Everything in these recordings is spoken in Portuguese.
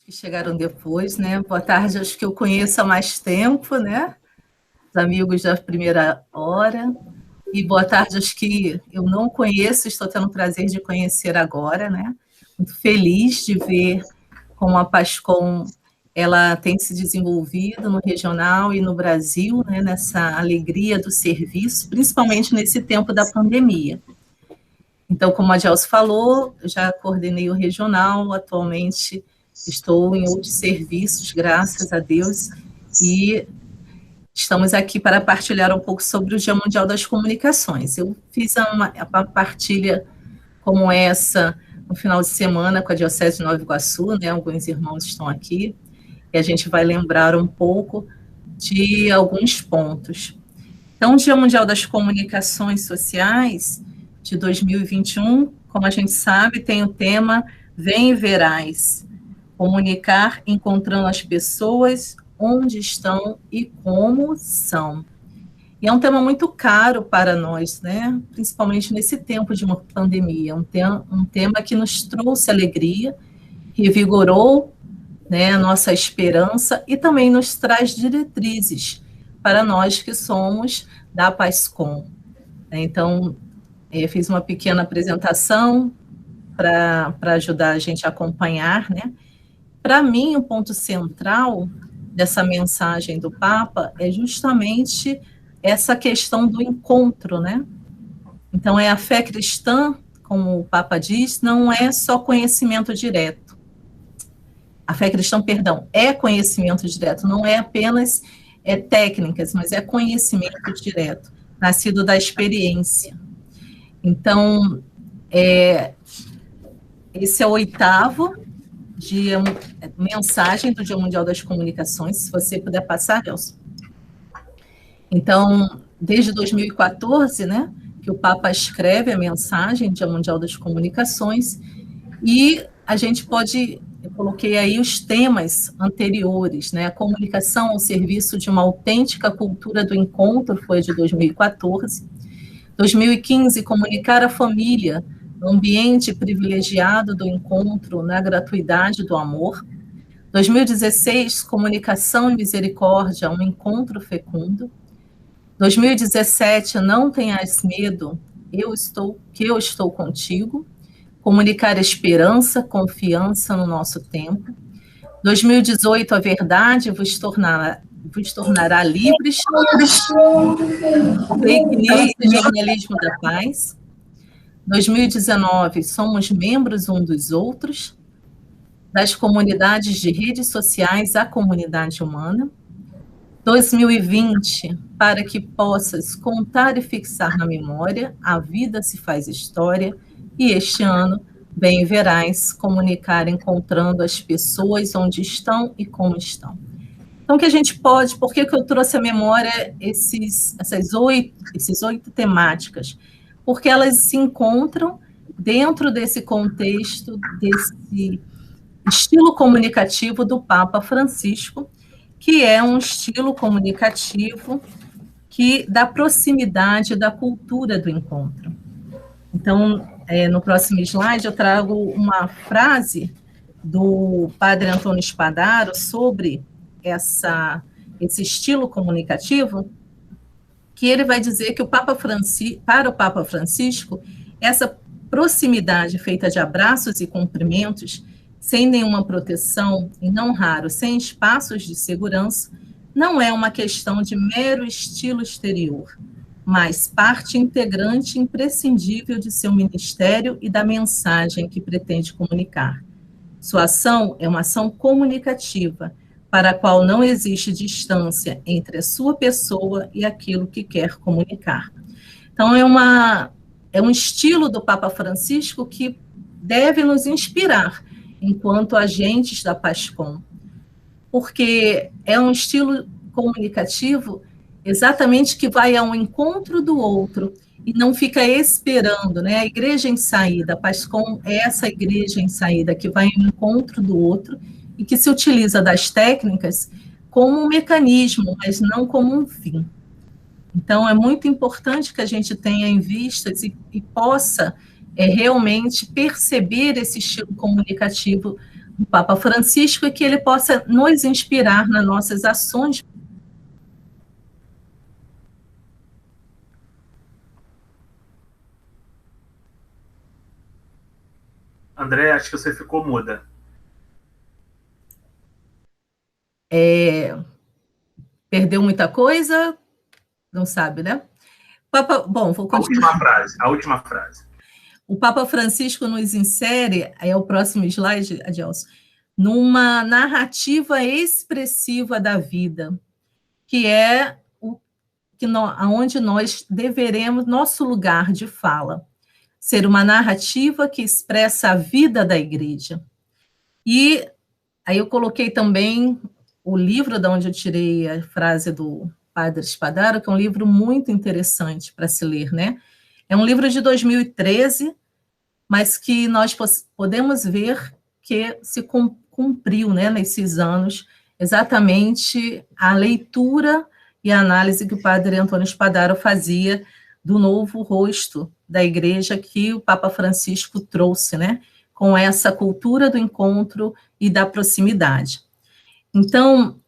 que chegaram depois, né? Boa tarde aos que eu conheço há mais tempo, né? Os amigos da primeira hora. E boa tarde aos que eu não conheço, estou tendo o prazer de conhecer agora, né? Muito feliz de ver como a Pascom ela tem se desenvolvido no regional e no Brasil, né? Nessa alegria do serviço, principalmente nesse tempo da pandemia. Então, como a Gelson falou, eu já coordenei o regional, atualmente estou em outros serviços, graças a Deus, e estamos aqui para partilhar um pouco sobre o Dia Mundial das Comunicações. Eu fiz uma partilha como essa no final de semana com a Diocese de Nova Iguaçu, né? Alguns irmãos estão aqui, e a gente vai lembrar um pouco de alguns pontos. Então, o Dia Mundial das Comunicações Sociais de 2021, como a gente sabe, tem o tema Vem e Verás, comunicar encontrando as pessoas onde estão e como são. E é um tema muito caro para nós, né? Principalmente nesse tempo de uma pandemia, um tema que nos trouxe alegria, revigorou, né, a nossa esperança e também nos traz diretrizes para nós que somos da PASCOM. Então, fiz uma pequena apresentação para ajudar a gente a acompanhar, né? Para mim, o ponto central dessa mensagem do Papa é justamente essa questão do encontro, né? Então, a fé cristã, como o Papa diz, não é só conhecimento direto. A fé cristã, perdão, é conhecimento direto, não é apenas técnicas, mas é conhecimento direto, nascido da experiência. Então, esse é o 8º dia, mensagem do Dia Mundial das Comunicações, se você puder passar, Nelson. Então, desde 2014, né, que o Papa escreve a mensagem do Dia Mundial das Comunicações, e a gente pode, eu coloquei aí os temas anteriores, né, a comunicação ao serviço de uma autêntica cultura do encontro, foi de 2014, 2015, comunicar a família, no ambiente privilegiado do encontro, na gratuidade do amor. 2016, comunicação e misericórdia, um encontro fecundo. 2017, não tenhas medo, eu estou contigo. Comunicar esperança, confiança no nosso tempo. 2018, a verdade vos tornará livres. Fake news e jornalismo da paz. 2019, somos membros um dos outros, das comunidades de redes sociais à comunidade humana. 2020, para que possas contar e fixar na memória, a vida se faz história, e este ano, bem verás, comunicar encontrando as pessoas onde estão e como estão. Então, que a gente pode, por que eu trouxe à memória essas 8 temáticas? Porque elas se encontram dentro desse contexto, desse estilo comunicativo do Papa Francisco, que é um estilo comunicativo que dá proximidade da cultura do encontro. Então, no próximo slide, eu trago uma frase do padre Antônio Spadaro sobre esse estilo comunicativo, que ele vai dizer que para o Papa Francisco, essa proximidade feita de abraços e cumprimentos, sem nenhuma proteção, e não raro, sem espaços de segurança, não é uma questão de mero estilo exterior, mas parte integrante imprescindível de seu ministério e da mensagem que pretende comunicar. Sua ação é uma ação comunicativa, para a qual não existe distância entre a sua pessoa e aquilo que quer comunicar. Então, é um estilo do Papa Francisco que deve nos inspirar enquanto agentes da PASCOM, porque é um estilo comunicativo exatamente que vai ao encontro do outro e não fica esperando, né? A igreja em saída, a PASCOM é essa igreja em saída que vai ao encontro do outro e que se utiliza das técnicas como um mecanismo, mas não como um fim. Então, é muito importante que a gente tenha em vista e possa realmente perceber esse estilo comunicativo do Papa Francisco e que ele possa nos inspirar nas nossas ações. André, acho que você ficou muda. Perdeu muita coisa? Não sabe, né? Bom, vou continuar. A última frase. O Papa Francisco nos insere, é o próximo slide, Adilson, numa narrativa expressiva da vida, que é onde nós deveremos, nosso lugar de fala, ser uma narrativa que expressa a vida da igreja. E aí eu coloquei também o livro de onde eu tirei a frase do Padre Spadaro, que é um livro muito interessante para se ler, né? É um livro de 2013, mas que nós podemos ver que se cumpriu, né, nesses anos, exatamente a leitura e a análise que o padre Antônio Spadaro fazia do novo rosto da igreja que o Papa Francisco trouxe, né, com essa cultura do encontro e da proximidade. Então,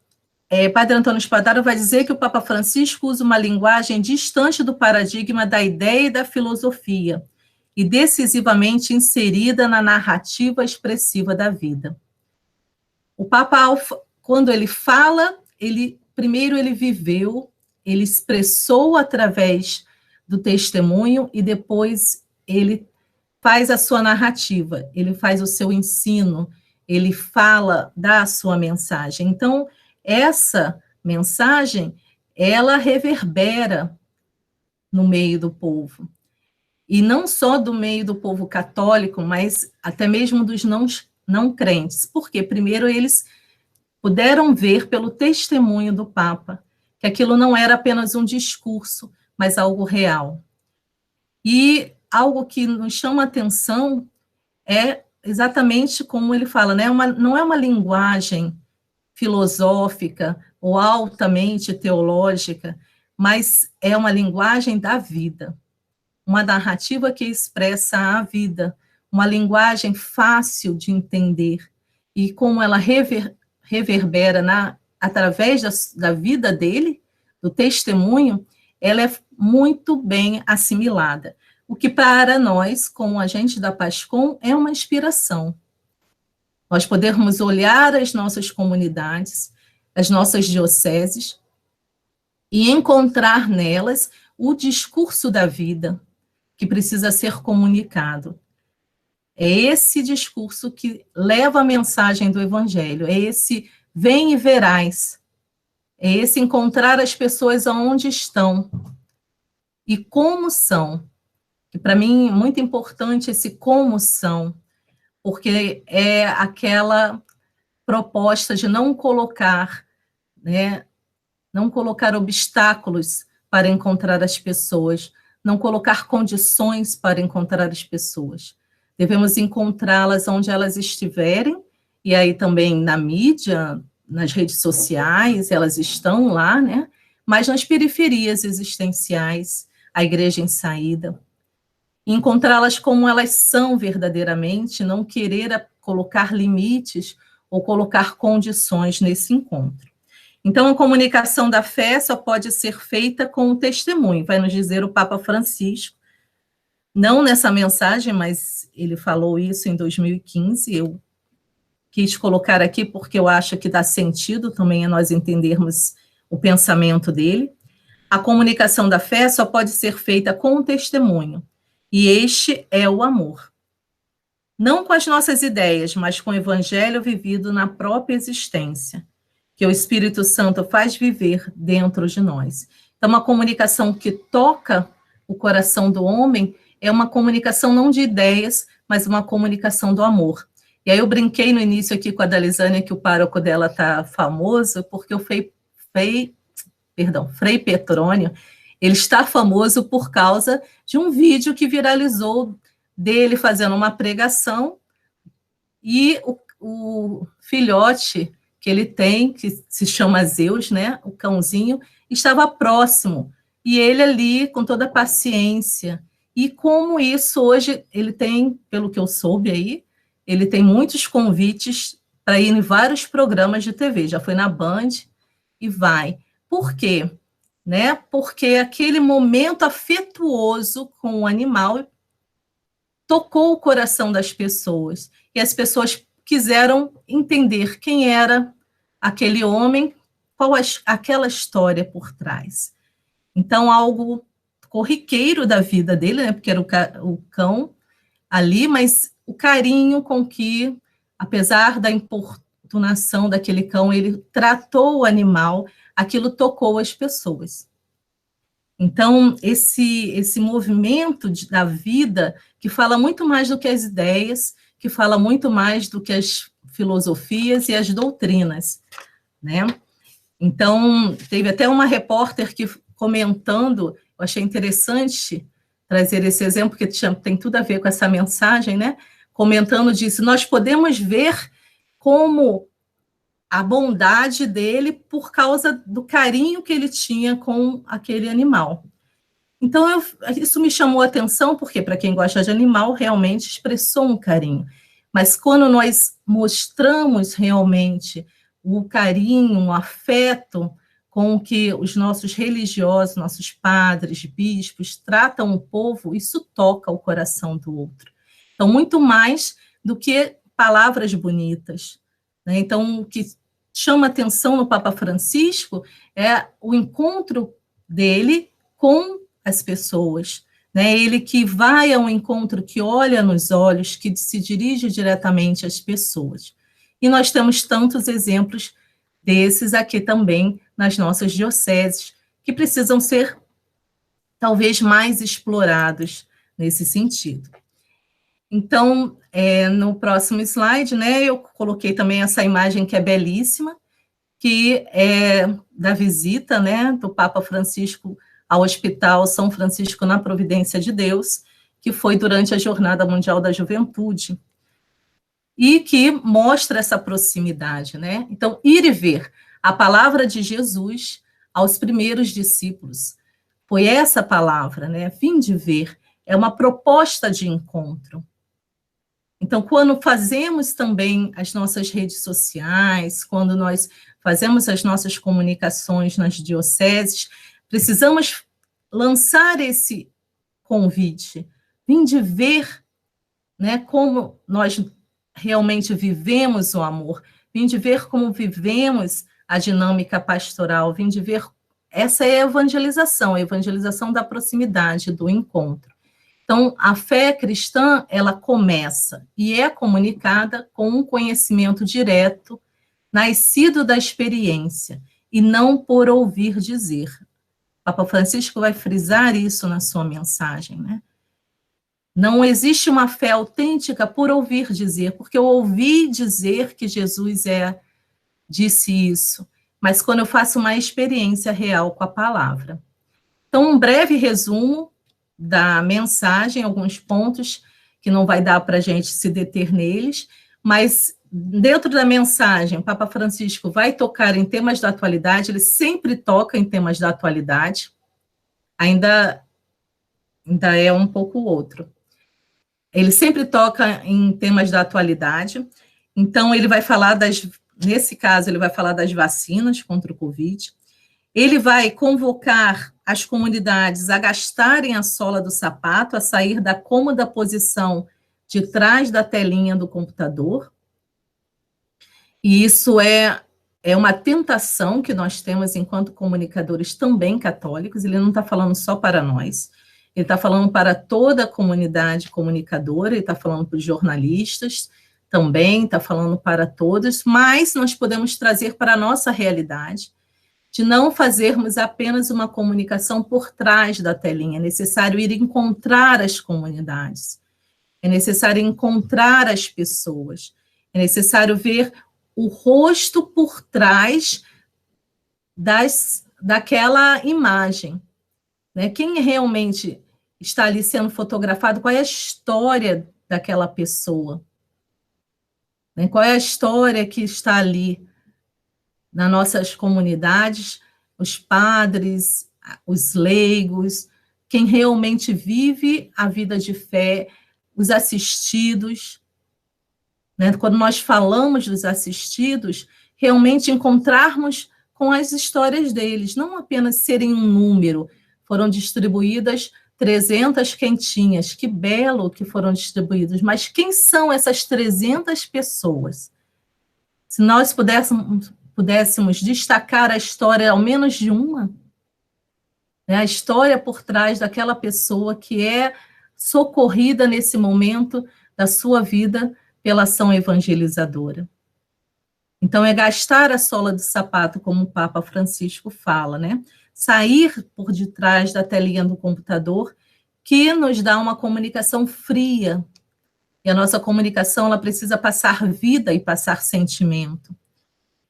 Padre Antônio Spadaro vai dizer que o Papa Francisco usa uma linguagem distante do paradigma da ideia e da filosofia, e decisivamente inserida na narrativa expressiva da vida. O Papa, quando ele fala, primeiro ele viveu, ele expressou através do testemunho e depois ele faz a sua narrativa, ele faz o seu ensino, ele fala da sua mensagem. Então, essa mensagem, ela reverbera no meio do povo. E não só do meio do povo católico, mas até mesmo dos não crentes. Porque, primeiro, eles puderam ver pelo testemunho do Papa que aquilo não era apenas um discurso, mas algo real. E algo que nos chama a atenção é exatamente como ele fala, né? Não é uma linguagem filosófica ou altamente teológica, mas é uma linguagem da vida, uma narrativa que expressa a vida, uma linguagem fácil de entender, e como ela reverbera através da vida dele, do testemunho, ela é muito bem assimilada, o que para nós, como agentes da PASCOM, é uma inspiração. Nós podermos olhar as nossas comunidades, as nossas dioceses, e encontrar nelas o discurso da vida que precisa ser comunicado. É esse discurso que leva a mensagem do Evangelho, é esse vem e verás, é esse encontrar as pessoas aonde estão e como são. Que para mim é muito importante esse como são, porque é aquela proposta de não colocar, né, não colocar obstáculos para encontrar as pessoas, não colocar condições para encontrar as pessoas. Devemos encontrá-las onde elas estiverem, e aí também na mídia, nas redes sociais, elas estão lá, né? Mas nas periferias existenciais, a igreja em saída. Encontrá-las como elas são verdadeiramente, não querer colocar limites ou colocar condições nesse encontro. Então, a comunicação da fé só pode ser feita com o testemunho, vai nos dizer o Papa Francisco, não nessa mensagem, mas ele falou isso em 2015, eu quis colocar aqui porque eu acho que dá sentido também a nós entendermos o pensamento dele. A comunicação da fé só pode ser feita com o testemunho, e este é o amor. Não com as nossas ideias, mas com o evangelho vivido na própria existência, que o Espírito Santo faz viver dentro de nós. Então, uma comunicação que toca o coração do homem é uma comunicação não de ideias, mas uma comunicação do amor. E aí eu brinquei no início aqui com a Dalizânia que o pároco dela está famoso, porque o Frei Petrônio, ele está famoso por causa de um vídeo que viralizou dele fazendo uma pregação e o filhote que ele tem, que se chama Zeus, né, o cãozinho, estava próximo, e ele ali com toda a paciência. E como isso hoje, ele tem, pelo que eu soube aí, ele tem muitos convites para ir em vários programas de TV, já foi na Band e vai. Por quê? Né? Porque aquele momento afetuoso com o animal tocou o coração das pessoas, e as pessoas quiseram entender quem era aquele homem, qual aquela história por trás. Então, algo corriqueiro da vida dele, né, porque era o cão ali, mas o carinho com que, apesar da importunação daquele cão, ele tratou o animal, aquilo tocou as pessoas. Então, esse movimento da vida, que fala muito mais do que as ideias, que fala muito mais do que as filosofias e as doutrinas, né? Então, teve até uma repórter que, comentando, eu achei interessante trazer esse exemplo, que tem tudo a ver com essa mensagem, né? Comentando, disse, nós podemos ver como a bondade dele por causa do carinho que ele tinha com aquele animal. Então, isso me chamou a atenção, porque, para quem gosta de animal, realmente expressou um carinho. Mas quando nós mostramos realmente o carinho, o afeto com que os nossos religiosos, nossos padres, bispos, tratam o povo, isso toca o coração do outro. Então, muito mais do que palavras bonitas, né? Então, o que chama atenção no Papa Francisco é o encontro dele com as pessoas, né? Ele que vai ao encontro, que olha nos olhos, que se dirige diretamente às pessoas. E nós temos tantos exemplos desses aqui também nas nossas dioceses, que precisam ser talvez mais explorados nesse sentido. Então, no próximo slide, né, eu coloquei também essa imagem que é belíssima, que é da visita, né, do Papa Francisco ao Hospital São Francisco na Providência de Deus, que foi durante a Jornada Mundial da Juventude, e que mostra essa proximidade, né? Então, ir e ver a palavra de Jesus aos primeiros discípulos, foi essa palavra, né? Vinde ver, é uma proposta de encontro. Então, quando fazemos também as nossas redes sociais, quando nós fazemos as nossas comunicações nas dioceses, precisamos lançar esse convite, vinde ver, né, como nós realmente vivemos o amor, vinde ver como vivemos a dinâmica pastoral, vinde ver, essa é a evangelização da proximidade, do encontro. Então, a fé cristã, ela começa e é comunicada com um conhecimento direto, nascido da experiência, e não por ouvir dizer. Papa Francisco vai frisar isso na sua mensagem, né? Não existe uma fé autêntica por ouvir dizer, porque eu ouvi dizer que Jesus disse isso, mas quando eu faço uma experiência real com a palavra. Então, um breve resumo da mensagem, alguns pontos que não vai dar para a gente se deter neles, mas dentro da mensagem, o Papa Francisco vai tocar em temas da atualidade, ele sempre toca em temas da atualidade, ainda é um pouco outro. Ele sempre toca em temas da atualidade, então ele vai falar nesse caso, ele vai falar das vacinas contra o Covid, ele vai convocar as comunidades a gastarem a sola do sapato, a sair da cômoda posição de trás da telinha do computador. E isso é uma tentação que nós temos enquanto comunicadores também católicos, ele não está falando só para nós, ele está falando para toda a comunidade comunicadora, ele está falando para os jornalistas também, está falando para todos, mas nós podemos trazer para a nossa realidade, de não fazermos apenas uma comunicação por trás da telinha, é necessário ir encontrar as comunidades, é necessário encontrar as pessoas, é necessário ver o rosto por trás daquela imagem, né? Quem realmente está ali sendo fotografado, qual é a história daquela pessoa, né? Qual é a história que está ali nas nossas comunidades, os padres, os leigos, quem realmente vive a vida de fé, os assistidos. né? Quando nós falamos dos assistidos, realmente encontrarmos com as histórias deles, não apenas serem um número. Foram distribuídas 300 quentinhas, que belo que foram distribuídos, mas quem são essas 300 pessoas? Se nós pudéssemos destacar a história, ao menos de uma, né, a história por trás daquela pessoa que é socorrida nesse momento da sua vida pela ação evangelizadora. Então, é gastar a sola do sapato, como o Papa Francisco fala, né? Sair por detrás da telinha do computador, que nos dá uma comunicação fria. E a nossa comunicação, ela precisa passar vida e passar sentimento.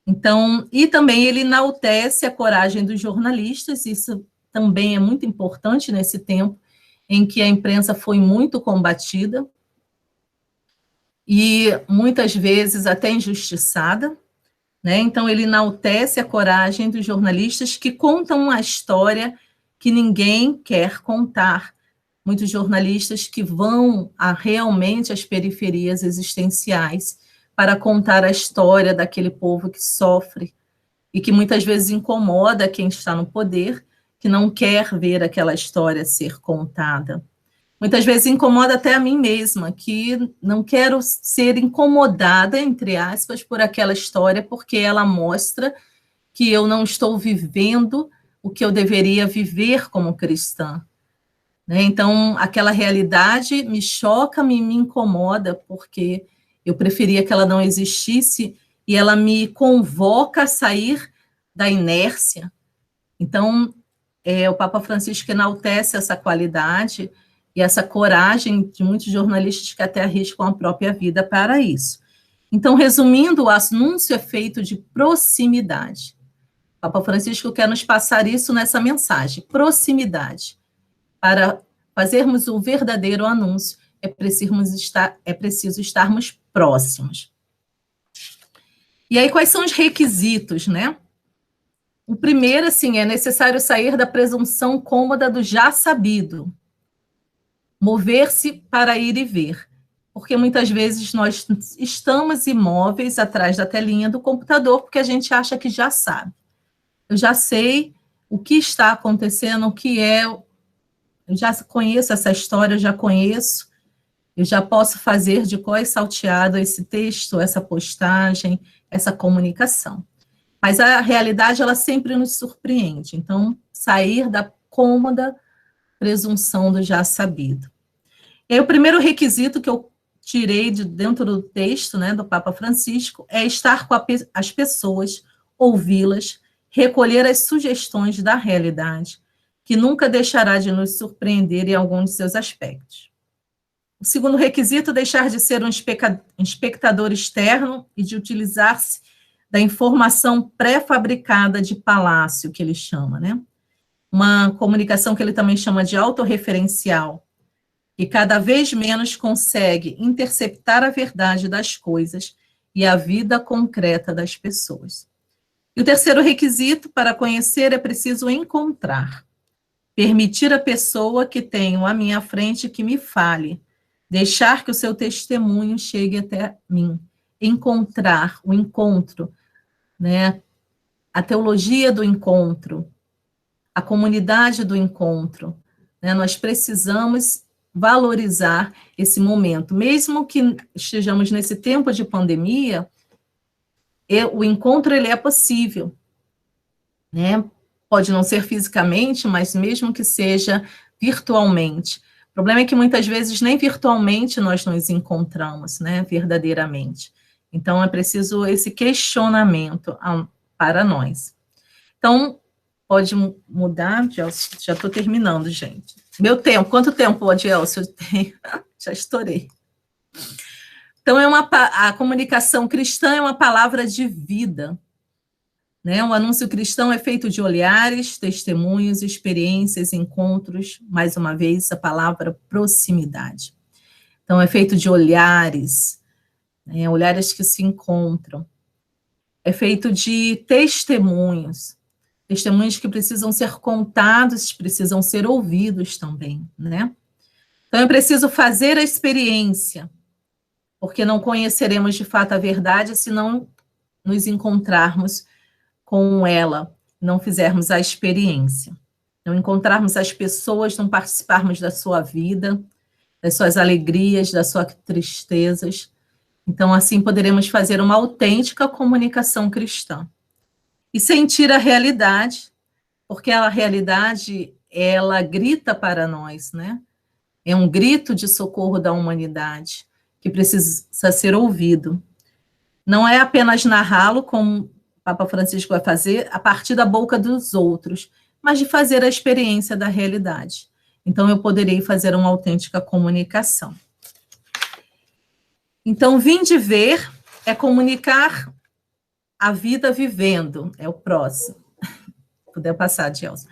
Então, e também ele enaltece a coragem dos jornalistas, isso também é muito importante nesse tempo em que a imprensa foi muito combatida e muitas vezes até injustiçada, né? Então, ele enaltece a coragem dos jornalistas que contam a história que ninguém quer contar. Muitos jornalistas que vão realmente às periferias existenciais para contar a história daquele povo que sofre e que muitas vezes incomoda quem está no poder, que não quer ver aquela história ser contada. Muitas vezes incomoda até a mim mesma, que não quero ser incomodada, entre aspas, por aquela história, porque ela mostra que eu não estou vivendo o que eu deveria viver como cristã. Né? Então, aquela realidade me choca, me incomoda, porque eu preferia que ela não existisse e ela me convoca a sair da inércia. Então, o Papa Francisco enaltece essa qualidade e essa coragem de muitos jornalistas que até arriscam a própria vida para isso. Então, resumindo, o anúncio é feito de proximidade. O Papa Francisco quer nos passar isso nessa mensagem, proximidade. Para fazermos o verdadeiro anúncio, é preciso estarmos próximos. E aí, quais são os requisitos, né? O primeiro, assim, é necessário sair da presunção cômoda do já sabido, mover-se para ir e ver, porque muitas vezes nós estamos imóveis atrás da telinha do computador porque a gente acha que já sabe. Eu já sei o que está acontecendo, o que é, eu já conheço essa história, eu já conheço, eu já posso fazer de cor e salteado esse texto, essa postagem, essa comunicação. Mas a realidade, ela sempre nos surpreende. Então, sair da cômoda presunção do já sabido. E aí, o primeiro requisito que eu tirei de dentro do texto, né, do Papa Francisco, é estar com as pessoas, ouvi-las, recolher as sugestões da realidade, que nunca deixará de nos surpreender em algum de seus aspectos. O segundo requisito, deixar de ser um espectador externo e de utilizar-se da informação pré-fabricada de palácio, que ele chama, né? Uma comunicação que ele também chama de autorreferencial, que cada vez menos consegue interceptar a verdade das coisas e a vida concreta das pessoas. E o terceiro requisito, para conhecer, é preciso encontrar. Permitir à pessoa que tenho à minha frente que me fale, deixar que o seu testemunho chegue até mim, encontrar, o encontro, né? A teologia do encontro, a comunidade do encontro, né? Nós precisamos valorizar esse momento, mesmo que estejamos nesse tempo de pandemia, o encontro ele é possível, né? Pode não ser fisicamente, mas mesmo que seja virtualmente. O problema é que muitas vezes nem virtualmente nós nos encontramos, né, verdadeiramente. Então, é preciso esse questionamento para nós. Então, pode mudar, Gelson? Já estou terminando, gente. Meu tempo, quanto tempo, Gelson, eu tenho? Já estourei. Então, a comunicação cristã é uma palavra de vida, né? O anúncio cristão é feito de olhares, testemunhos, experiências, encontros, mais uma vez, a palavra proximidade. Então, é feito de olhares, né? Olhares que se encontram. É feito de testemunhos, testemunhos que precisam ser contados, precisam ser ouvidos também, né? Então, é preciso fazer a experiência, porque não conheceremos de fato a verdade se não nos encontrarmos com ela, não fizermos a experiência, não encontrarmos as pessoas, não participarmos da sua vida, das suas alegrias, das suas tristezas. Então, assim poderemos fazer uma autêntica comunicação cristã. E sentir a realidade, porque a realidade, ela grita para nós, né? É um grito de socorro da humanidade, que precisa ser ouvido. Não é apenas narrá-lo, como o Papa Francisco vai fazer, a partir da boca dos outros, mas de fazer a experiência da realidade. Então, eu poderei fazer uma autêntica comunicação. Então, vinde ver é comunicar a vida vivendo, é o próximo. Puder passar, Gelson.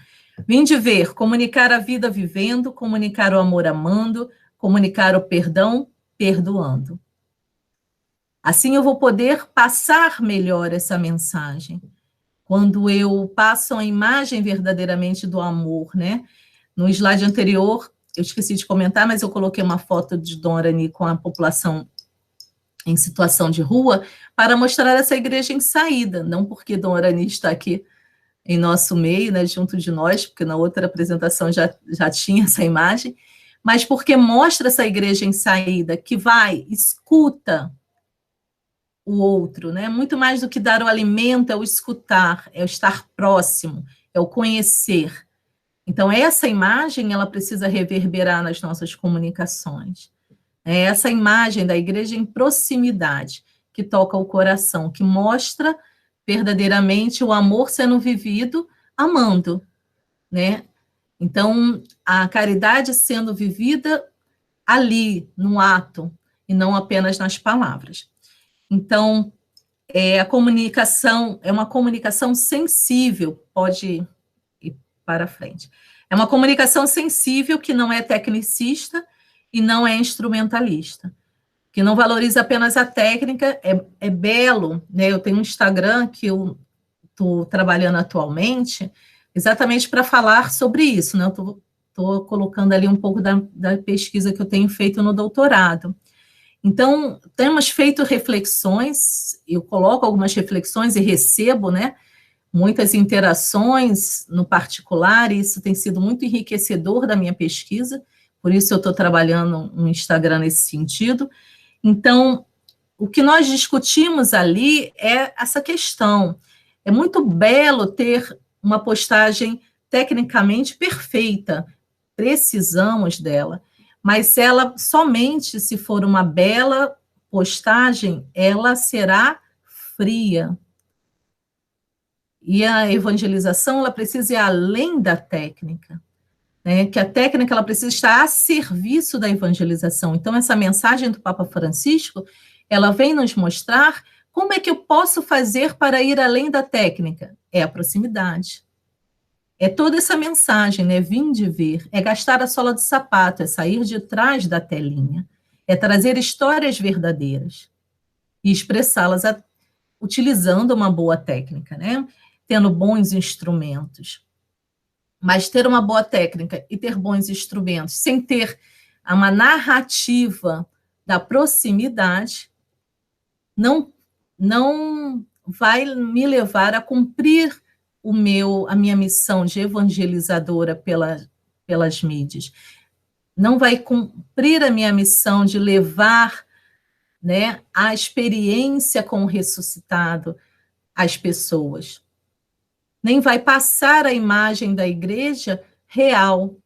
Vinde ver, comunicar a vida vivendo, comunicar o amor amando, comunicar o perdão perdoando. Assim eu vou poder passar melhor essa mensagem. Quando eu passo a imagem verdadeiramente do amor, né? No slide anterior, eu esqueci de comentar, mas eu coloquei uma foto de Dom Arani com a população em situação de rua para mostrar essa igreja em saída, não porque Dom Arani está aqui em nosso meio, né, junto de nós, porque na outra apresentação já tinha essa imagem, mas porque mostra essa igreja em saída, que vai, escuta o outro, né, muito mais do que dar o alimento, é o escutar, é o estar próximo, é o conhecer. Então, essa imagem, ela precisa reverberar nas nossas comunicações. É essa imagem da igreja em proximidade, que toca o coração, que mostra verdadeiramente o amor sendo vivido amando, né? Então, a caridade sendo vivida ali, no ato, e não apenas nas palavras. Então, a comunicação é uma comunicação sensível, pode ir para frente. É uma comunicação sensível que não é tecnicista e não é instrumentalista, que não valoriza apenas a técnica, é belo, né? Eu tenho um Instagram que eu estou trabalhando atualmente, exatamente para falar sobre isso, né? Eu estou colocando ali um pouco da pesquisa que eu tenho feito no doutorado. Então, temos feito reflexões, eu coloco algumas reflexões e recebo, né, muitas interações no particular, e isso tem sido muito enriquecedor da minha pesquisa, por isso eu estou trabalhando no Instagram nesse sentido. Então, o que nós discutimos ali é essa questão. É muito belo ter uma postagem tecnicamente perfeita, precisamos dela, mas ela somente se for uma bela postagem, ela será fria. E a evangelização, ela precisa ir além da técnica, né? Que a técnica, ela precisa estar a serviço da evangelização. Então, essa mensagem do Papa Francisco, ela vem nos mostrar como é que eu posso fazer para ir além da técnica. É a proximidade. É toda essa mensagem, né? Vinde ver, é gastar a sola do sapato, é sair de trás da telinha, é trazer histórias verdadeiras e expressá-las utilizando uma boa técnica, né? Tendo bons instrumentos. Mas ter uma boa técnica e ter bons instrumentos, sem ter uma narrativa da proximidade, não vai me levar a cumprir a minha missão de evangelizadora pelas mídias. Não vai cumprir a minha missão de levar, né, a experiência com o ressuscitado às pessoas. Nem vai passar a imagem da igreja real,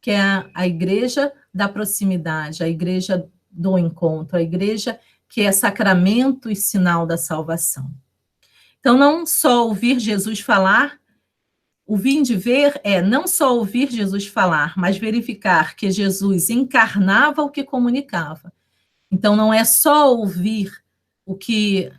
que é a igreja da proximidade, a igreja do encontro, a igreja que é sacramento e sinal da salvação. Então, não só ouvir Jesus falar, o vinde ver é não só ouvir Jesus falar, mas verificar que Jesus encarnava o que comunicava. Então, não é só ouvir o que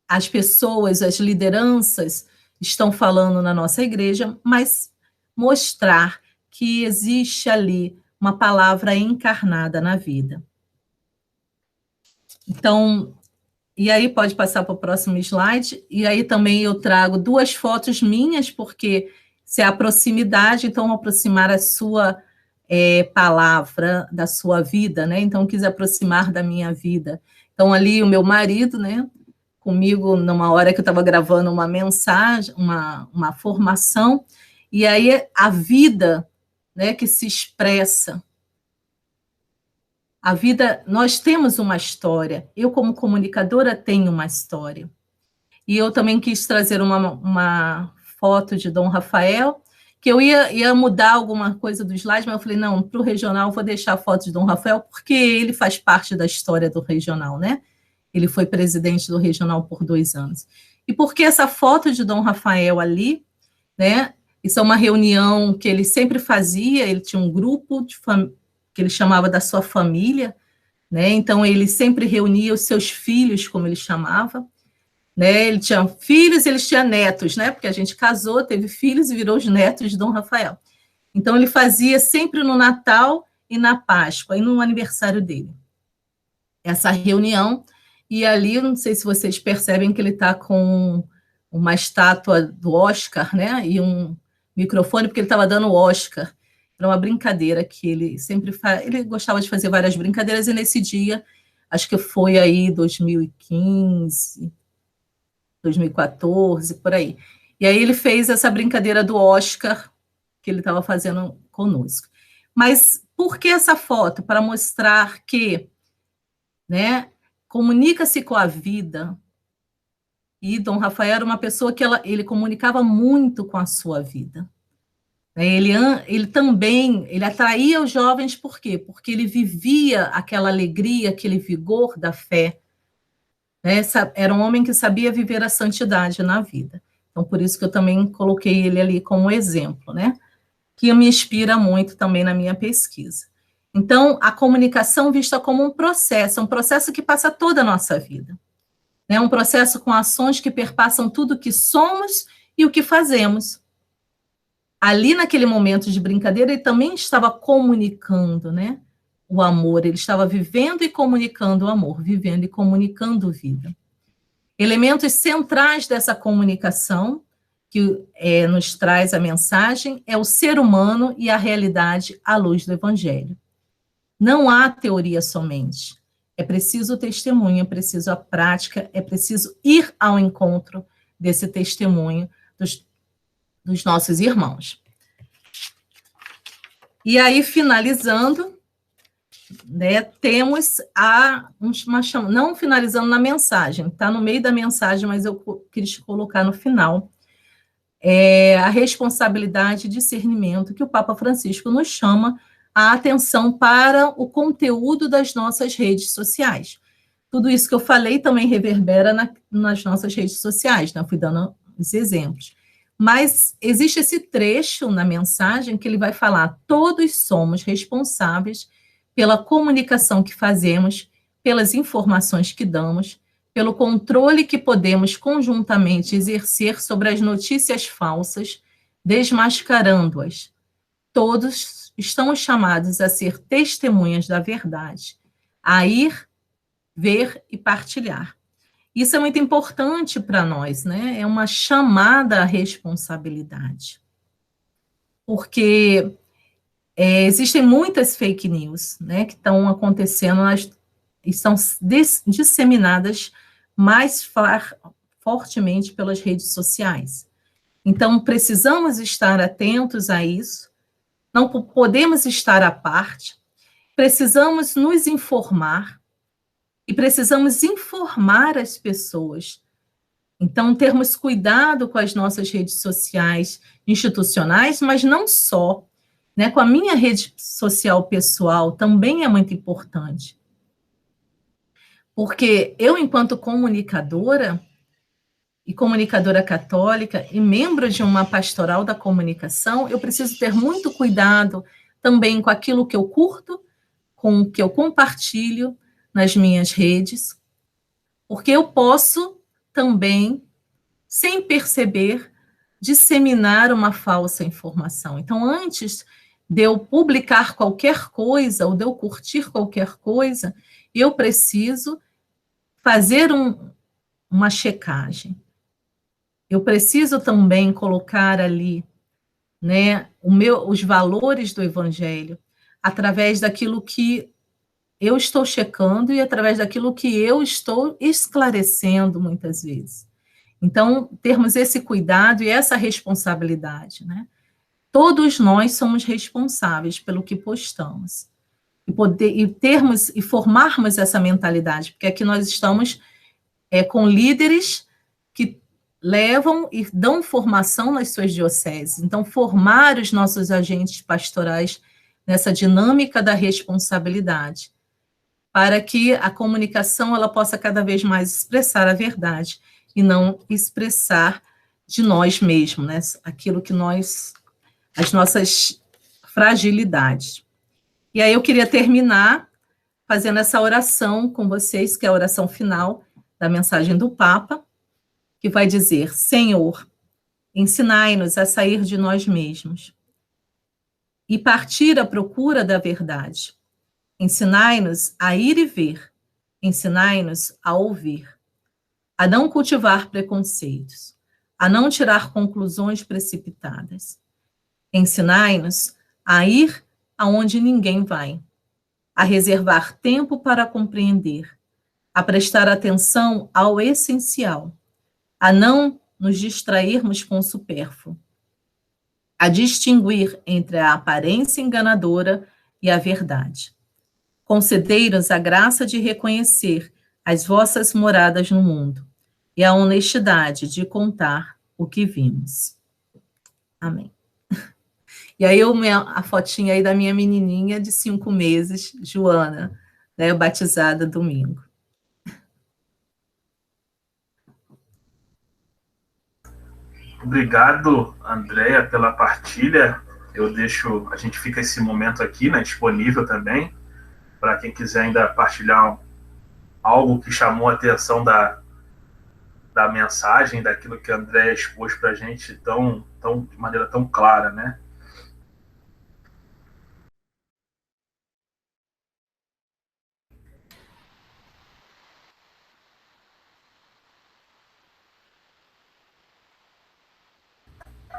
as pessoas, as lideranças estão falando na nossa igreja, mas mostrar que existe ali uma palavra encarnada na vida. Então, e aí pode passar para o próximo slide, e aí também eu trago 2 fotos minhas, porque se é a proximidade, então aproximar a sua palavra da sua vida, né? Então, quis aproximar da minha vida. Então, ali o meu marido, né? Comigo, numa hora que eu estava gravando uma mensagem, uma formação, e aí a vida, né, que se expressa. A vida, nós temos uma história. Eu, como comunicadora, tenho uma história. E eu também quis trazer uma foto de Dom Rafael, que eu ia mudar alguma coisa do slide, mas eu falei, não, para o regional eu vou deixar a foto de Dom Rafael, porque ele faz parte da história do regional, né? Ele foi presidente do regional por 2 anos. E por que essa foto de Dom Rafael ali, né? Isso é uma reunião que ele sempre fazia, ele tinha um grupo que ele chamava da sua família, né? Então ele sempre reunia os seus filhos, como ele chamava, né? Ele tinha filhos, eles tinham netos, né? Porque a gente casou, teve filhos e virou os netos de Dom Rafael. Então ele fazia sempre no Natal e na Páscoa e no aniversário dele essa reunião. E ali, não sei se vocês percebem que ele está com uma estátua do Oscar, né? E um microfone, porque ele estava dando o Oscar. Era uma brincadeira que ele sempre faz. Ele gostava de fazer várias brincadeiras, e nesse dia, acho que foi aí 2015, 2014, por aí. E aí ele fez essa brincadeira do Oscar que ele estava fazendo conosco. Mas por que essa foto? Para mostrar que, né, comunica-se com a vida. E Dom Rafael era uma pessoa que ele comunicava muito com a sua vida. Ele também, ele atraía os jovens, por quê? Porque ele vivia aquela alegria, aquele vigor da fé. Né? Era um homem que sabia viver a santidade na vida. Então, por isso que eu também coloquei ele ali como exemplo, né? Que me inspira muito também na minha pesquisa. Então, a comunicação vista como um processo que passa toda a nossa vida. Né? Um processo com ações que perpassam tudo o que somos e o que fazemos. Ali, naquele momento de brincadeira, ele também estava comunicando, né? O amor, ele estava vivendo e comunicando o amor, vivendo e comunicando vida. Elementos centrais dessa comunicação, que nos traz a mensagem, é o ser humano e a realidade à luz do Evangelho. Não há teoria somente. É preciso testemunho, é preciso a prática, é preciso ir ao encontro desse testemunho dos nossos irmãos. E aí, finalizando, né, temos não finalizando na mensagem, está no meio da mensagem, mas eu quis colocar no final, a responsabilidade e discernimento que o Papa Francisco nos chama a atenção para o conteúdo das nossas redes sociais. Tudo isso que eu falei também reverbera nas nossas redes sociais, né? Fui dando os exemplos. Mas existe esse trecho na mensagem que ele vai falar: todos somos responsáveis pela comunicação que fazemos, pelas informações que damos, pelo controle que podemos conjuntamente exercer sobre as notícias falsas, desmascarando-as. Todos estão chamados a ser testemunhas da verdade, a ir, ver e partilhar. Isso é muito importante para nós, né? É uma chamada à responsabilidade. Porque existem muitas fake news, né, que estão acontecendo, e são disseminadas mais fortemente pelas redes sociais. Então, precisamos estar atentos a isso, não podemos estar à parte, precisamos nos informar e precisamos informar as pessoas. Então, termos cuidado com as nossas redes sociais institucionais, mas não só, né? Com a minha rede social pessoal também é muito importante. Porque eu, enquanto comunicadora, e comunicadora católica, e membro de uma pastoral da comunicação, eu preciso ter muito cuidado também com aquilo que eu curto, com o que eu compartilho nas minhas redes, porque eu posso também, sem perceber, disseminar uma falsa informação. Então, antes de eu publicar qualquer coisa, ou de eu curtir qualquer coisa, eu preciso fazer uma checagem. Eu preciso também colocar ali, né, os valores do Evangelho, através daquilo que eu estou checando e através daquilo que eu estou esclarecendo muitas vezes. Então, termos esse cuidado e essa responsabilidade, né? Todos nós somos responsáveis pelo que postamos. E termos e formarmos essa mentalidade, porque aqui nós estamos com líderes que levam e dão formação nas suas dioceses. Então, formar os nossos agentes pastorais nessa dinâmica da responsabilidade, para que a comunicação ela possa cada vez mais expressar a verdade e não expressar de nós mesmos, né? Aquilo que as nossas fragilidades. E aí eu queria terminar fazendo essa oração com vocês, que é a oração final da mensagem do Papa, que vai dizer: Senhor, ensinai-nos a sair de nós mesmos e partir à procura da verdade. Ensinai-nos a ir e ver, ensinai-nos a ouvir, a não cultivar preconceitos, a não tirar conclusões precipitadas. Ensinai-nos a ir aonde ninguém vai, a reservar tempo para compreender, a prestar atenção ao essencial, a não nos distrairmos com o supérfluo, a distinguir entre a aparência enganadora e a verdade. Concedei-nos a graça de reconhecer as vossas moradas no mundo e a honestidade de contar o que vimos. Amém. E aí a fotinha aí da minha menininha de 5 meses, Joana, né, batizada domingo. Obrigado, Andréia, pela partilha. A gente fica esse momento aqui, né, disponível também, para quem quiser ainda partilhar algo que chamou a atenção da mensagem, daquilo que a Andréia expôs para a gente de maneira tão clara, né?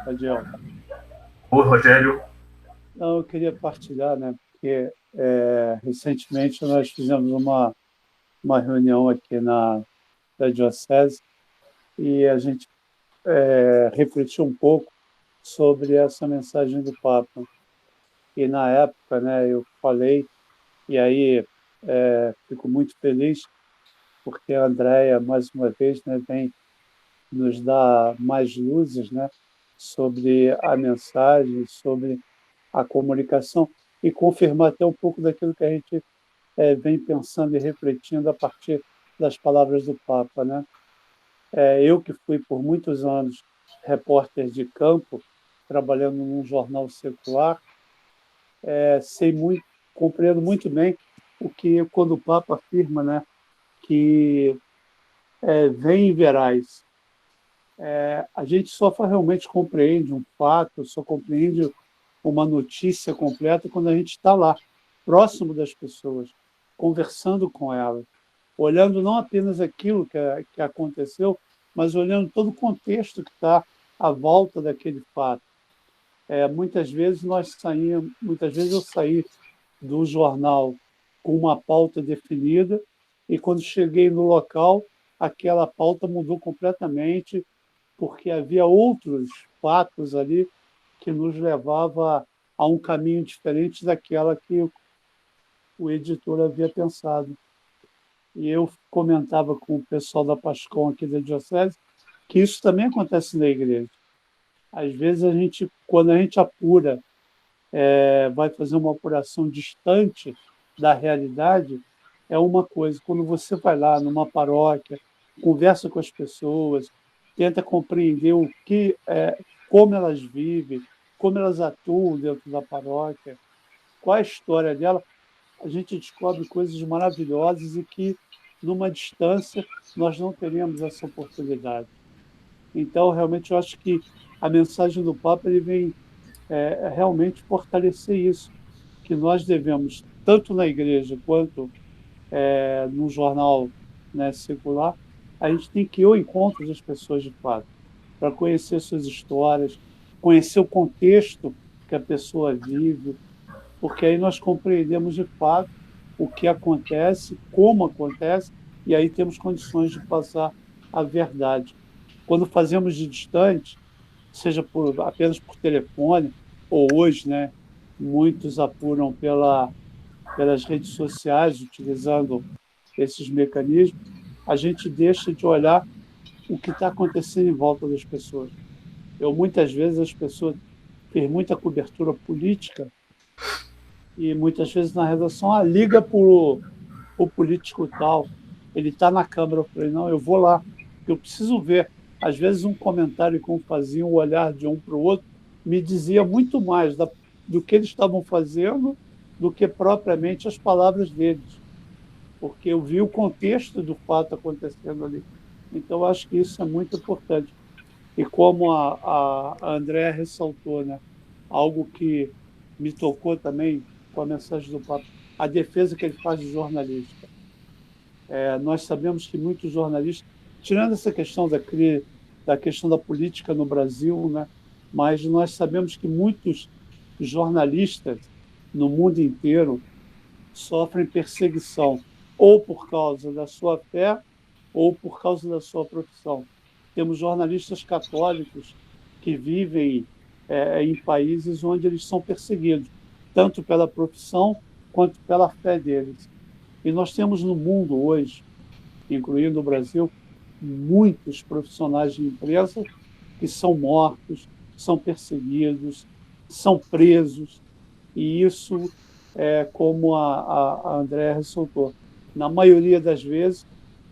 Adiel. Oi, Rogério. Não, eu queria partilhar, né? Porque recentemente nós fizemos uma reunião aqui da Diocese e a gente refletiu um pouco sobre essa mensagem do Papa. E na época, né, eu falei, e aí fico muito feliz porque a Andréia, mais uma vez, né, vem nos dar mais luzes, né, sobre a mensagem, sobre a comunicação e confirmar até um pouco daquilo que a gente vem pensando e refletindo a partir das palavras do Papa, né? Eu que fui por muitos anos repórter de campo, trabalhando num jornal secular, compreendo muito bem o que quando o Papa afirma, né, que vem e verás. A gente só realmente compreende um fato, só compreende uma notícia completa quando a gente está lá, próximo das pessoas, conversando com elas, olhando não apenas aquilo que aconteceu, mas olhando todo o contexto que está à volta daquele fato. Muitas vezes eu saí do jornal com uma pauta definida e quando cheguei no local, aquela pauta mudou completamente porque havia outros fatos ali que nos levava a um caminho diferente daquela que o editor havia pensado. E eu comentava com o pessoal da Pascom aqui da Diocese que isso também acontece na igreja. Às vezes, quando a gente apura, vai fazer uma apuração distante da realidade, é uma coisa. Quando você vai lá numa paróquia, conversa com as pessoas, tenta compreender como elas vivem, como elas atuam dentro da paróquia, qual a história dela, a gente descobre coisas maravilhosas e que, numa distância, nós não teríamos essa oportunidade. Então, realmente, eu acho que a mensagem do Papa ele vem realmente fortalecer isso, que nós devemos, tanto na igreja quanto no jornal, né, secular, a gente tem que ir ao encontro das pessoas de fato, para conhecer suas histórias, conhecer o contexto que a pessoa vive, porque aí nós compreendemos de fato o que acontece, como acontece, e aí temos condições de passar a verdade. Quando fazemos de distante, seja apenas por telefone, ou hoje, né, muitos apuram pelas redes sociais, utilizando esses mecanismos, a gente deixa de olhar o que está acontecendo em volta das pessoas. Muitas vezes, as pessoas têm muita cobertura política e muitas vezes na redação, liga para o político tal, ele está na Câmara. Eu falei, não, eu vou lá, porque eu preciso ver. Às vezes um comentário como fazia, o olhar de um para o outro, me dizia muito mais do que eles estavam fazendo do que propriamente as palavras deles, porque eu vi o contexto do fato acontecendo ali. Então, acho que isso é muito importante. E como a Andréa ressaltou, né, algo que me tocou também com a mensagem do Papa, a defesa que ele faz de jornalista. Nós sabemos que muitos jornalistas, tirando essa questão da questão da política no Brasil, né, mas nós sabemos que muitos jornalistas no mundo inteiro sofrem perseguição, ou por causa da sua fé, ou por causa da sua profissão. Temos jornalistas católicos que vivem em países onde eles são perseguidos, tanto pela profissão quanto pela fé deles. E nós temos no mundo hoje, incluindo o Brasil, muitos profissionais de imprensa que são mortos, são perseguidos, são presos, e isso como a Andréa ressaltou, na maioria das vezes,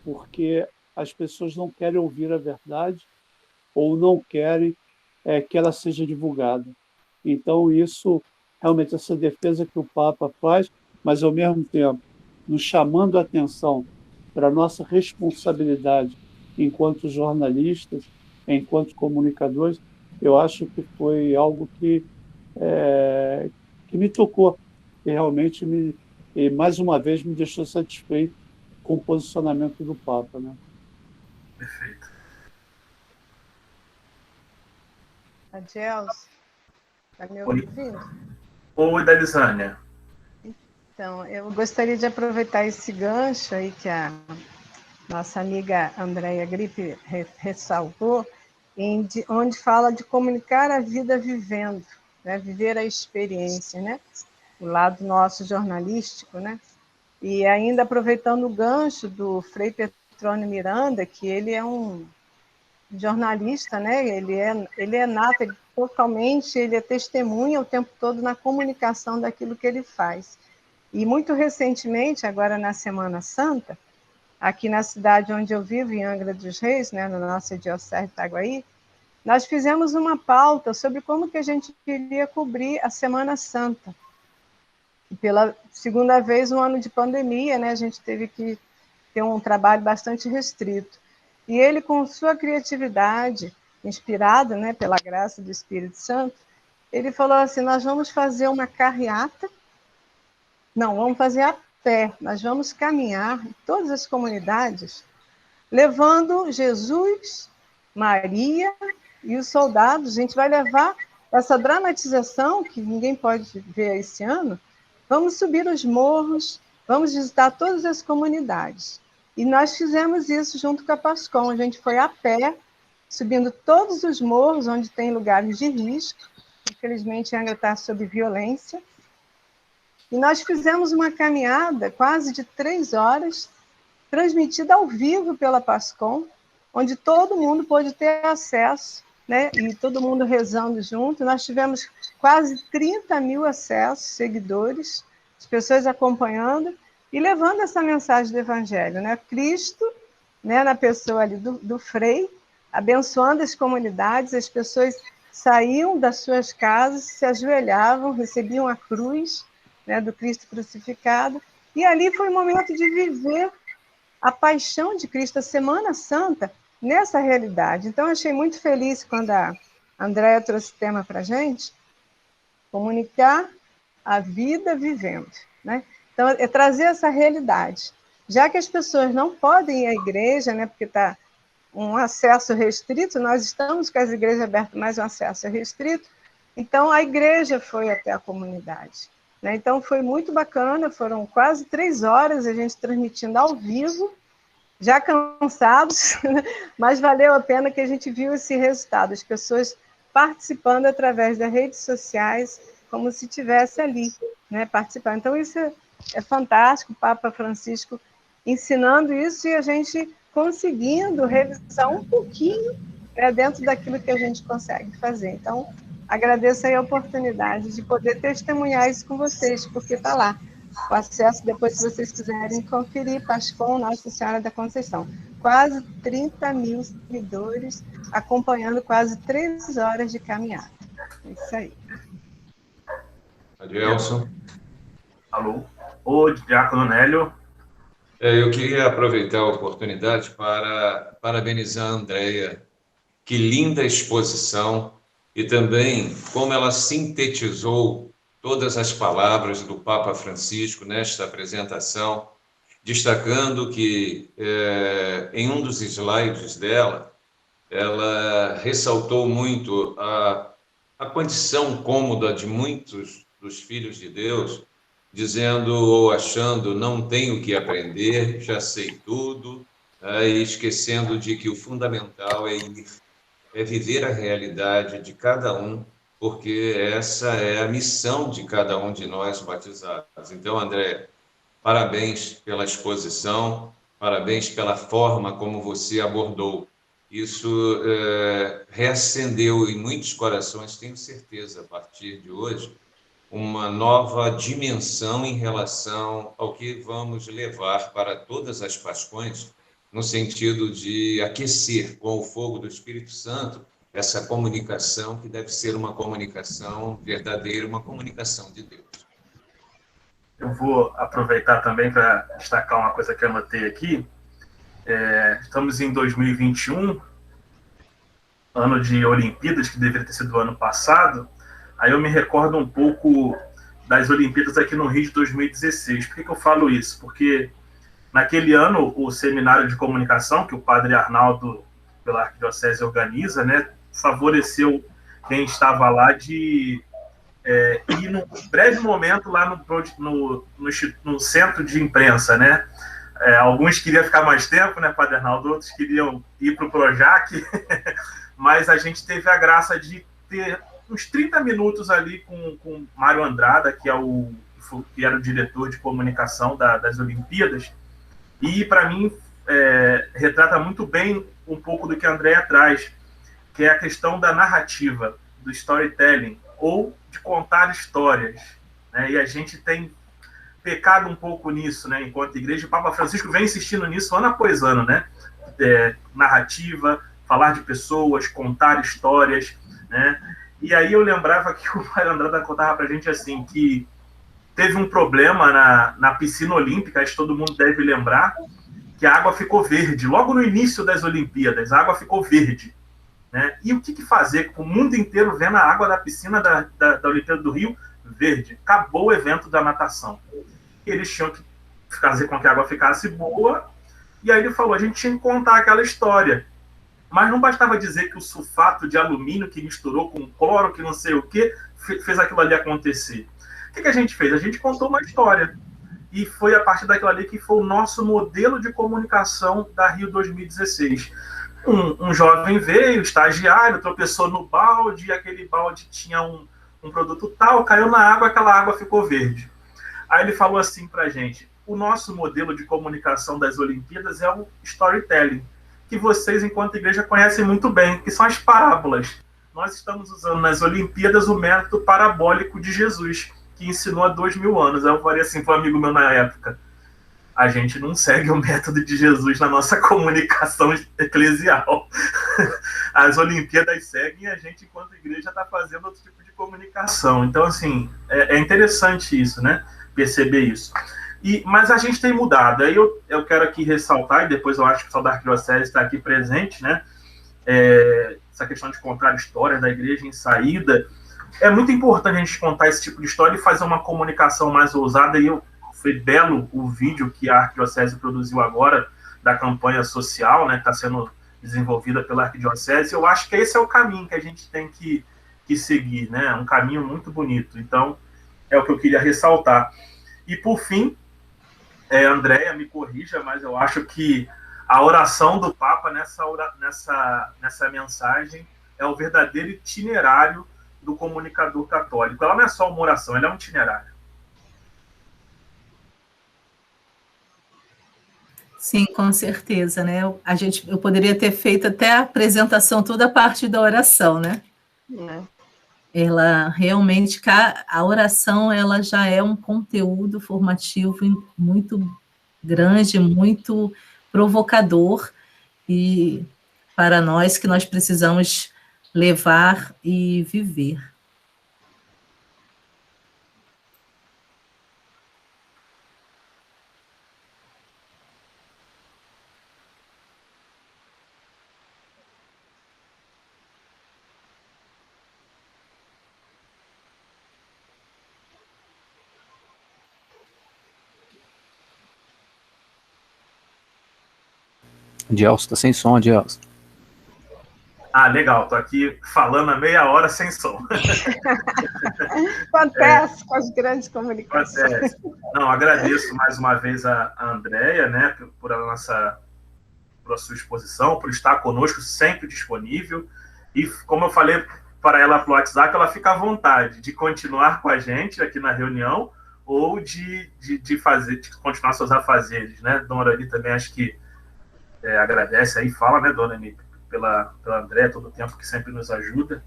porque as pessoas não querem ouvir a verdade ou não querem que ela seja divulgada. Então, isso, realmente, essa defesa que o Papa faz, mas, ao mesmo tempo, nos chamando a atenção para a nossa responsabilidade enquanto jornalistas, enquanto comunicadores, eu acho que foi algo que me tocou e realmente e mais uma vez me deixou satisfeito com o posicionamento do Papa, né? Perfeito. Adielso, está me ouvindo? Oi, Davisânia. Então, eu gostaria de aproveitar esse gancho aí que a nossa amiga Andréa Gripe ressaltou, onde fala de comunicar a vida vivendo, né? Viver a experiência, né? O lado nosso jornalístico, né? E ainda aproveitando o gancho do Frei Petrônio Miranda, que ele é um jornalista, né? Ele é nato, ele é testemunha o tempo todo na comunicação daquilo que ele faz. E muito recentemente, agora na Semana Santa, aqui na cidade onde eu vivo, em Angra dos Reis, né, na nossa diocese de Itaguaí, nós fizemos uma pauta sobre como que a gente queria cobrir a Semana Santa. E pela segunda vez, um ano de pandemia, né, a gente teve que ter um trabalho bastante restrito. E ele, com sua criatividade, inspirado, né, pela graça do Espírito Santo, ele falou assim, nós vamos fazer uma carreata, não, vamos fazer a pé, nós vamos caminhar em todas as comunidades, levando Jesus, Maria e os soldados. A gente vai levar essa dramatização, que ninguém pode ver esse ano, vamos subir os morros, vamos visitar todas as comunidades. E nós fizemos isso junto com a Pascom. A gente foi a pé, subindo todos os morros onde tem lugares de risco. Infelizmente, Angra está sob violência. E nós fizemos uma caminhada quase de 3 horas, transmitida ao vivo pela Pascom, onde todo mundo pôde ter acesso, né? E todo mundo rezando junto. Nós tivemos quase 30 mil acessos, seguidores, as pessoas acompanhando e levando essa mensagem do Evangelho, né? Cristo, né, na pessoa ali do Frei, abençoando as comunidades, as pessoas saíam das suas casas, se ajoelhavam, recebiam a cruz, né, do Cristo crucificado, e ali foi o momento de viver a paixão de Cristo, a Semana Santa, nessa realidade. Então, eu achei muito feliz quando a Andréa trouxe o tema para a gente, comunicar a vida vivendo, né? Então, é trazer essa realidade. Já que as pessoas não podem ir à igreja, né, porque está um acesso restrito, nós estamos com as igrejas abertas, mas um acesso restrito, então a igreja foi até a comunidade. né? Então, foi muito bacana, foram quase 3 horas a gente transmitindo ao vivo, já cansados, mas valeu a pena que a gente viu esse resultado, as pessoas participando através das redes sociais, como se estivesse ali, né, participando. Então, isso é fantástico, o Papa Francisco ensinando isso e a gente conseguindo revisar um pouquinho, né, dentro daquilo que a gente consegue fazer. Então, agradeço aí a oportunidade de poder testemunhar isso com vocês, porque está lá. O acesso, depois, se vocês quiserem conferir, Pascom, Nossa Senhora da Conceição. Quase 30 mil seguidores, acompanhando quase 3 horas de caminhada. É isso aí. Adrielson. Alô? Ô, Diácono Nélio. Eu queria aproveitar a oportunidade para parabenizar a Andréia. Que linda exposição e também como ela sintetizou todas as palavras do Papa Francisco nesta apresentação, destacando que em um dos slides dela, ela ressaltou muito a condição cômoda de muitos dos filhos de Deus, dizendo ou achando não tenho o que aprender, já sei tudo, e esquecendo de que o fundamental é viver a realidade de cada um, porque essa é a missão de cada um de nós batizados. Então, André, parabéns pela exposição, parabéns pela forma como você abordou. Isso reacendeu em muitos corações, tenho certeza, a partir de hoje, uma nova dimensão em relação ao que vamos levar para todas as Pascões, no sentido de aquecer com o fogo do Espírito Santo essa comunicação, que deve ser uma comunicação verdadeira, uma comunicação de Deus. Eu vou aproveitar também para destacar uma coisa que eu anotei aqui. Estamos em 2021, ano de Olimpíadas, que deveria ter sido o ano passado. Aí eu me recordo um pouco das Olimpíadas aqui no Rio de 2016. Por que eu falo isso? Porque naquele ano, o seminário de comunicação, que o padre Arnaldo, pela Arquidiocese, organiza, né, favoreceu quem estava lá de ir num breve momento lá no centro de imprensa, né? Alguns queriam ficar mais tempo, né, padre Arnaldo? Outros queriam ir para o Projac, mas a gente teve a graça de ter uns 30 minutos ali com Mário Andrada, que era o diretor de comunicação das Olimpíadas, e, para mim, retrata muito bem um pouco do que a Andréia traz, que é a questão da narrativa, do storytelling, ou de contar histórias, né? E a gente tem pecado um pouco nisso, né? Enquanto igreja, o Papa Francisco vem insistindo nisso ano após ano, né? Narrativa, falar de pessoas, contar histórias, né? E aí eu lembrava que o Mário Andrada contava para a gente assim, que teve um problema na piscina olímpica, acho que todo mundo deve lembrar, que a água ficou verde. Logo no início das Olimpíadas, a água ficou verde, né? E o que fazer com o mundo inteiro vendo a água da piscina da Olimpíada do Rio verde? Acabou o evento da natação. Eles tinham que fazer com que a água ficasse boa, e aí ele falou, a gente tinha que contar aquela história. Mas não bastava dizer que o sulfato de alumínio que misturou com cloro, que não sei o que, fez aquilo ali acontecer. O que a gente fez? A gente contou uma história. E foi a partir daquilo ali que foi o nosso modelo de comunicação da Rio 2016. Um jovem veio, estagiário, tropeçou no balde, e aquele balde tinha um produto tal, caiu na água, aquela água ficou verde. Aí ele falou assim para a gente, o nosso modelo de comunicação das Olimpíadas é o storytelling, que vocês, enquanto igreja, conhecem muito bem, que são as parábolas. Nós estamos usando nas Olimpíadas o método parabólico de Jesus, que ensinou há 2000 anos. Eu falei assim para um amigo meu na época, a gente não segue o método de Jesus na nossa comunicação eclesial. As Olimpíadas seguem e a gente, enquanto igreja, está fazendo outro tipo de comunicação. Então, assim, é interessante isso, né? Perceber isso. Mas a gente tem mudado. Aí eu quero aqui ressaltar, e depois eu acho que o pessoal da Arquidiocese está aqui presente, né? Essa questão de contar histórias da igreja em saída. É muito importante a gente contar esse tipo de história e fazer uma comunicação mais ousada. E foi belo o vídeo que a Arquidiocese produziu agora, da campanha social, né? Que está sendo desenvolvida pela Arquidiocese. Eu acho que esse é o caminho que a gente tem que seguir, né? Um caminho muito bonito. Então, é o que eu queria ressaltar. E, por fim, Andréia, me corrija, mas eu acho que a oração do Papa nessa mensagem é o verdadeiro itinerário do comunicador católico. Ela não é só uma oração, ela é um itinerário. Sim, com certeza, né? Eu poderia ter feito até a apresentação, toda a parte da oração, né? Ela realmente, a oração, ela já é um conteúdo formativo muito grande, muito provocador, e para nós que nós precisamos levar e viver. Adielso, está sem som, Adielso. Legal, tô aqui falando a meia hora sem som. Acontece com as grandes comunicações. Acontece. Não, agradeço mais uma vez a Andréia, né, por a sua exposição, por estar conosco, sempre disponível. E, como eu falei para ela pelo WhatsApp, ela fica à vontade de continuar com a gente aqui na reunião ou de continuar seus afazeres, né? Dona Ani também acho que agradece aí, fala, né, Dona Ani, pela Andréia, todo o tempo que sempre nos ajuda.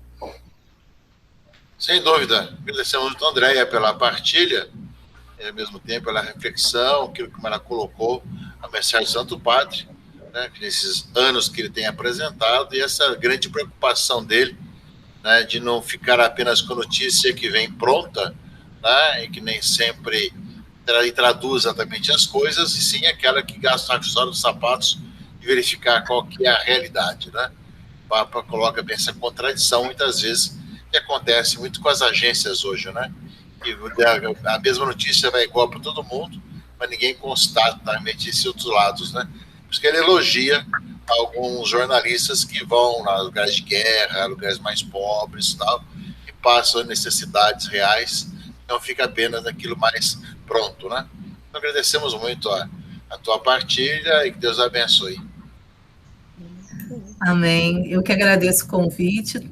Sem dúvida. Agradecemos muito a Andréia pela partilha, e ao mesmo tempo pela reflexão, aquilo que ela colocou, a mensagem do Santo Padre, né, nesses anos que ele tem apresentado, e essa grande preocupação dele, né, de não ficar apenas com a notícia que vem pronta, né, e que nem sempre traduz exatamente as coisas, e sim aquela que gasta os sapatos de verificar qual que é a realidade, né? O Papa coloca bem essa contradição, muitas vezes, que acontece muito com as agências hoje, né? Que a mesma notícia vai igual para todo mundo, mas ninguém constata realmente esses outros lados, né? Por isso que ele elogia alguns jornalistas que vão a lugares de guerra, lugares mais pobres e tal, e passam necessidades reais, não fica apenas naquilo mais pronto, né? Então, agradecemos muito a tua partilha e que Deus abençoe. Amém. Eu que agradeço o convite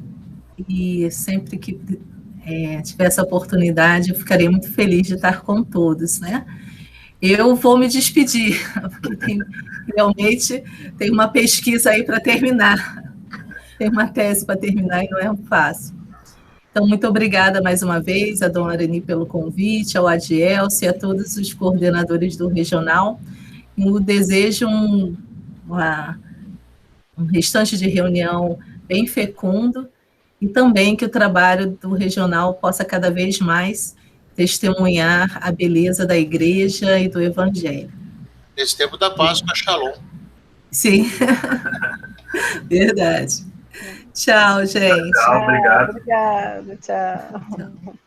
e sempre que tiver essa oportunidade, eu ficarei muito feliz de estar com todos, né? Eu vou me despedir, porque realmente tem uma pesquisa aí para terminar, tem uma tese para terminar e não é fácil. Então, muito obrigada mais uma vez a Dona Arani pelo convite, ao Adielso e a todos os coordenadores do Regional. Eu desejo um restante de reunião bem fecundo e também que o trabalho do Regional possa cada vez mais testemunhar a beleza da Igreja e do Evangelho. Nesse tempo da Páscoa, Shalom. Sim, verdade. Tchau, gente. Tchau, obrigado. Obrigada, tchau.